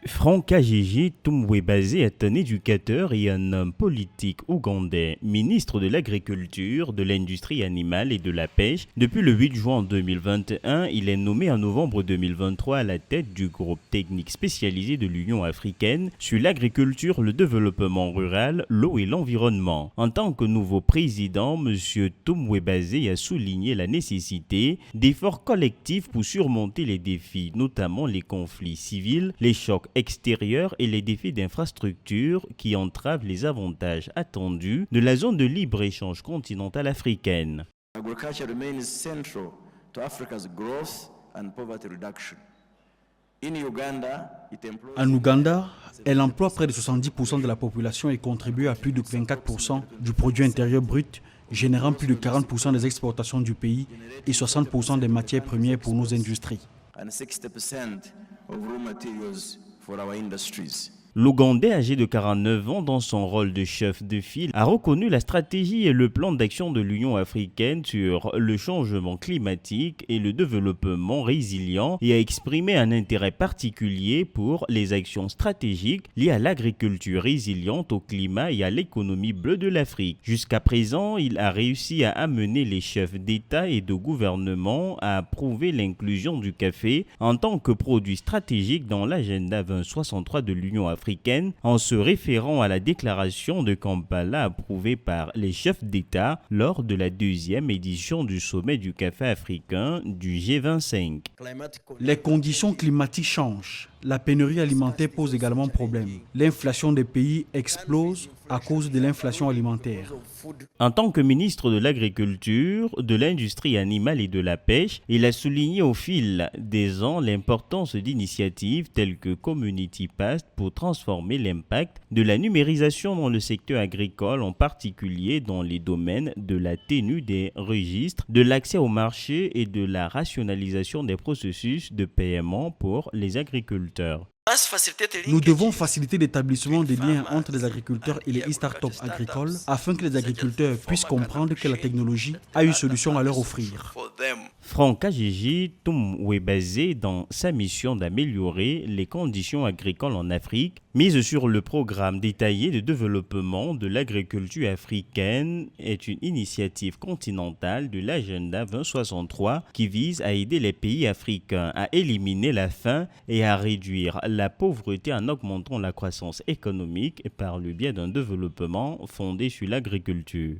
Franck Agigi Tumwebase est un éducateur et un homme politique ougandais, ministre de l'Agriculture, de l'Industrie animale et de la Pêche. Depuis le 8 juin 2021, il est nommé en novembre 2023 à la tête du groupe technique spécialisé de l'Union africaine sur l'agriculture, le développement rural, l'eau et l'environnement. En tant que nouveau président, M. Tumwebase a souligné la nécessité d'efforts collectifs pour surmonter les défis, notamment les conflits civils, les chocs extérieurs et les défis d'infrastructure qui entravent les avantages attendus de la zone de libre-échange continentale africaine. Agriculture remains central to Africa's growth and poverty reduction. En Ouganda, elle emploie près de 70% de la population et contribue à plus de 24% du produit intérieur brut, générant plus de 40% des exportations du pays et 60% des matières premières pour nos industries. And 60% of raw materials for our industries. L'Ougandais, âgé de 49 ans, dans son rôle de chef de file, a reconnu la stratégie et le plan d'action de l'Union africaine sur le changement climatique et le développement résilient et a exprimé un intérêt particulier pour les actions stratégiques liées à l'agriculture résiliente, au climat et à l'économie bleue de l'Afrique. Jusqu'à présent, il a réussi à amener les chefs d'État et de gouvernement à approuver l'inclusion du café en tant que produit stratégique dans l'agenda 2063 de l'Union africaine, en se référant à la déclaration de Kampala approuvée par les chefs d'État lors de la deuxième édition du sommet du café africain du G25. Les conditions climatiques changent. La pénurie alimentaire pose également problème. L'inflation des pays explose à cause de l'inflation alimentaire. En tant que ministre de l'Agriculture, de l'Industrie animale et de la Pêche, il a souligné au fil des ans l'importance d'initiatives telles que Community Past pour transformer l'impact de la numérisation dans le secteur agricole, en particulier dans les domaines de la tenue des registres, de l'accès au marché et de la rationalisation des processus de paiement pour les agriculteurs. Nous devons faciliter l'établissement des liens entre les agriculteurs et les startups agricoles afin que les agriculteurs puissent comprendre que la technologie a une solution à leur offrir. Franck Agigi Tumwebase, dans sa mission d'améliorer les conditions agricoles en Afrique, mise sur le programme détaillé de développement de l'agriculture africaine, est une initiative continentale de l'agenda 2063 qui vise à aider les pays africains à éliminer la faim et à réduire la pauvreté en augmentant la croissance économique par le biais d'un développement fondé sur l'agriculture.